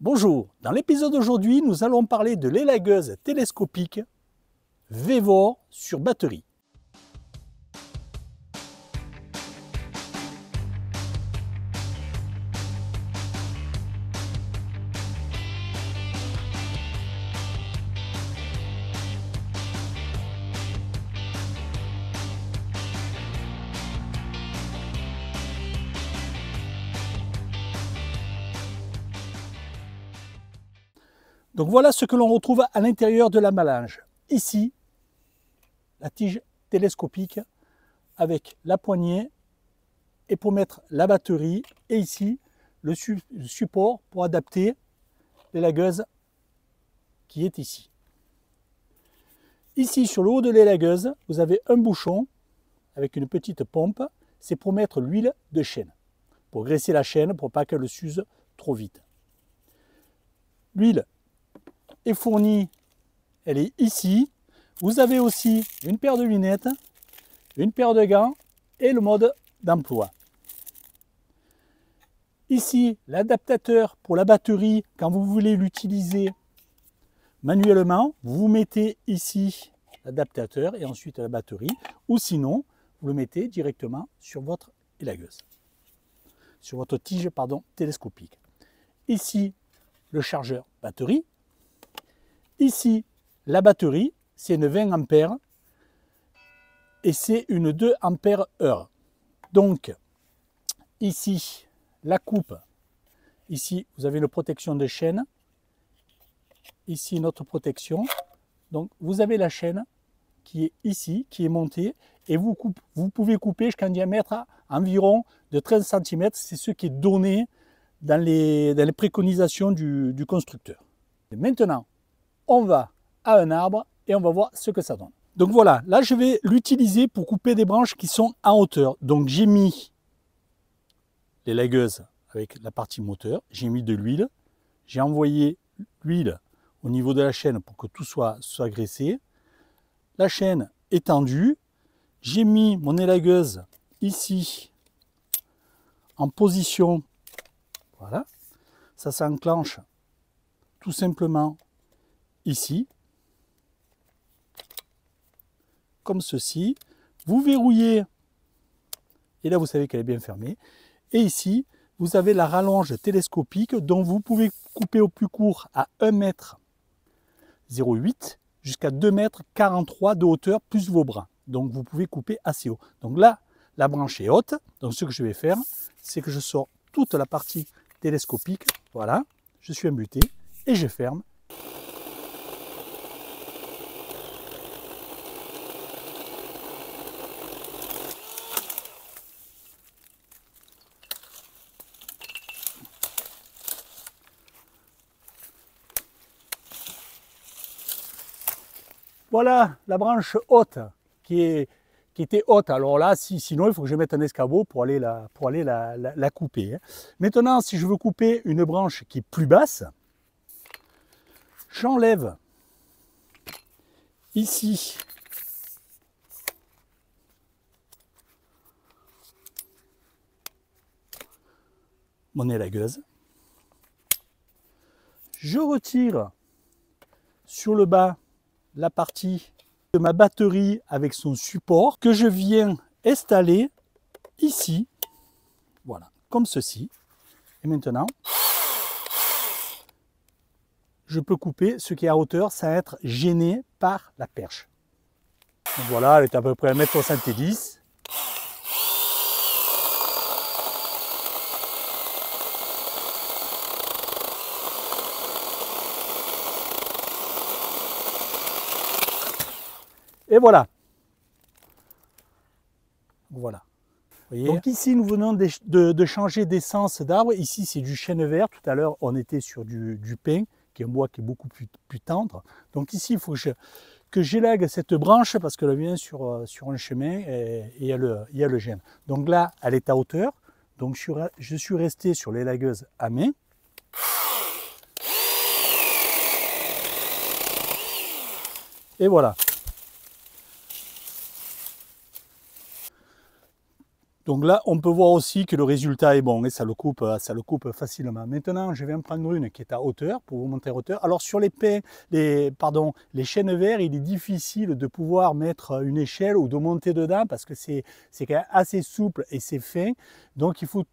Bonjour, dans l'épisode d'aujourd'hui, nous allons parler de l'élagueuse télescopique Vévor sur batterie. Donc voilà ce que l'on retrouve à l'intérieur de la malinge. Ici, la tige télescopique avec la poignée et pour mettre la batterie. Et ici, le support pour adapter l'élagueuse qui est ici. Ici, sur le haut de l'élagueuse, vous avez un bouchon avec une petite pompe. C'est pour mettre l'huile de chêne, pour graisser la chaîne, pour pas qu'elle s'use trop vite. L'huile est fournie, elle est ici. Vous avez aussi une paire de lunettes, une paire de gants et le mode d'emploi. Ici, l'adaptateur pour la batterie, quand vous voulez l'utiliser manuellement, vous mettez ici l'adaptateur et ensuite la batterie, ou sinon, vous le mettez directement sur votre élagueuse, sur votre tige télescopique. Ici, le chargeur batterie. Ici, la batterie, c'est une 20 ampères et c'est une 2 ampères heure. Donc, ici, la coupe. Ici, vous avez une protection de chaîne. Ici, notre protection. Donc, vous avez la chaîne qui est ici, qui est montée. Et vous pouvez couper jusqu'à un diamètre environ de 13 cm. C'est ce qui est donné dans les préconisations du constructeur. Et maintenant, on va à un arbre et on va voir ce que ça donne. Donc voilà, là je vais l'utiliser pour couper des branches qui sont en hauteur. Donc j'ai mis l'élagueuse avec la partie moteur, j'ai mis de l'huile, j'ai envoyé l'huile au niveau de la chaîne pour que tout soit graissé. La chaîne est tendue, j'ai mis mon élagueuse ici en position, voilà, ça s'enclenche tout simplement ici, comme ceci. Vous verrouillez, et là vous savez qu'elle est bien fermée. Et ici, vous avez la rallonge télescopique dont vous pouvez couper au plus court à 1,08 m jusqu'à 2,43 m de hauteur plus vos bras. Donc vous pouvez couper assez haut. Donc là, la branche est haute. Donc ce que je vais faire, c'est que je sors toute la partie télescopique. Voilà, je suis imbuté et je ferme. Voilà la branche haute qui était haute. Alors là, sinon, il faut que je mette un escabeau pour aller la couper. Maintenant, si je veux couper une branche qui est plus basse, j'enlève ici mon élagueuse. Je retire sur le bas la partie de ma batterie avec son support que je viens installer ici, voilà, comme ceci. Et maintenant, je peux couper ce qui est à hauteur sans être gêné par la perche. Donc voilà, elle est à peu près 1,70 m. Et voilà. Voilà. Voyez. Donc ici, nous venons de changer d'essence d'arbre. Ici, c'est du chêne vert. Tout à l'heure, on était sur du pin, qui est un bois qui est beaucoup plus tendre. Donc ici, il faut que j'élague cette branche parce qu'elle vient sur un chemin et il y a le gêne. Donc là, elle est à hauteur. Donc je suis resté sur l'élagueuse à main. Et voilà. Donc là, on peut voir aussi que le résultat est bon et ça le coupe facilement. Maintenant, je vais en prendre une qui est à hauteur pour vous montrer à hauteur. Alors sur les les chênes verts, il est difficile de pouvoir mettre une échelle ou de monter dedans parce que c'est quand même assez souple et c'est fin. Donc il faut,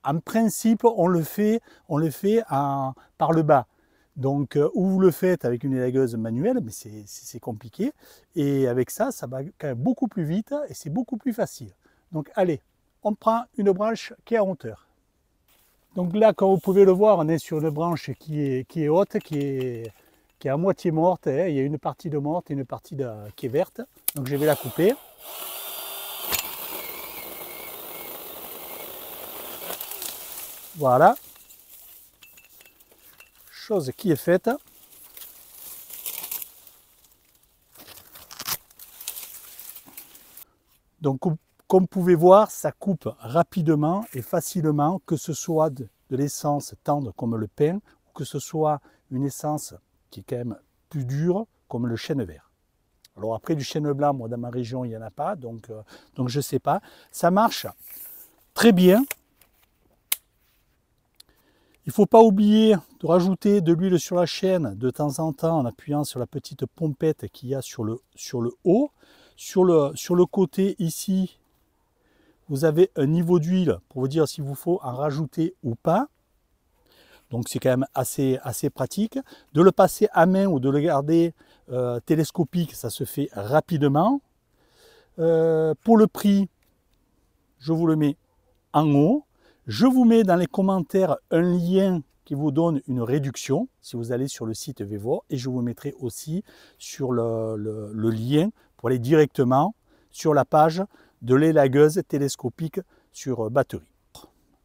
en principe, on le fait par le bas. Donc, ou vous le faites avec une élagueuse manuelle, mais c'est compliqué. Et avec ça, ça va quand même beaucoup plus vite et c'est beaucoup plus facile. Donc, allez, on prend une branche qui est à hauteur. Donc là, comme vous pouvez le voir, on est sur une branche qui est haute, qui est à moitié morte. Hein. Il y a une partie de morte et une partie qui est verte. Donc, je vais la couper. Voilà. Chose qui est faite. Donc, comme vous pouvez voir, ça coupe rapidement et facilement, que ce soit de l'essence tendre comme le pin, ou que ce soit une essence qui est quand même plus dure comme le chêne vert. Alors après, du chêne blanc, moi dans ma région, il n'y en a pas, donc je ne sais pas. Ça marche très bien. Il ne faut pas oublier de rajouter de l'huile sur la chaîne de temps en temps en appuyant sur la petite pompette qu'il y a sur le haut. Sur le côté ici, vous avez un niveau d'huile pour vous dire s'il vous faut en rajouter ou pas. Donc c'est quand même assez pratique. De le passer à main ou de le garder télescopique, ça se fait rapidement. Pour le prix, je vous le mets en haut. Je vous mets dans les commentaires un lien qui vous donne une réduction si vous allez sur le site Vévor, et je vous mettrai aussi sur le lien pour aller directement sur la page de l'élagueuse télescopique sur batterie.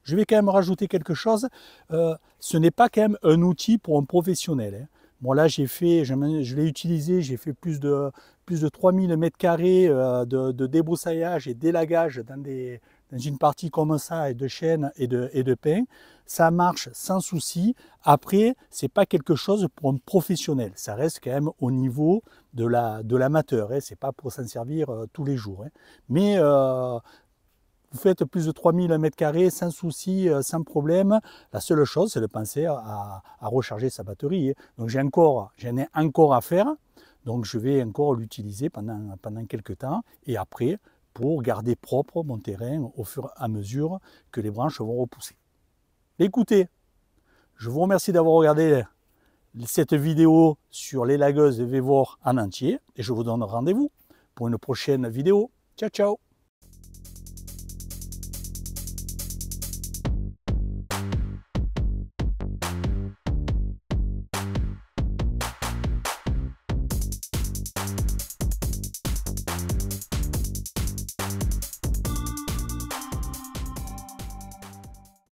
Je vais quand même rajouter quelque chose. Ce n'est pas quand même un outil pour un professionnel. Hein. Moi là, je l'ai utilisé, j'ai fait plus de 3000 m² de débroussaillage et d'élagage dans une partie comme ça, et de chêne et de pin. Ça marche sans souci. Après, c'est pas quelque chose pour un professionnel. Ça reste quand même au niveau de l'amateur. Hein. C'est pas pour s'en servir tous les jours. Hein. Mais vous faites plus de 3000 m² sans souci, sans problème. La seule chose, c'est de penser à recharger sa batterie. Hein. Donc j'en ai encore à faire. Donc je vais encore l'utiliser pendant quelques temps. Et après, pour garder propre mon terrain au fur et à mesure que les branches vont repousser. Écoutez, je vous remercie d'avoir regardé cette vidéo sur l'élagueuse de Vévor en entier. Et je vous donne rendez-vous pour une prochaine vidéo. Ciao, ciao!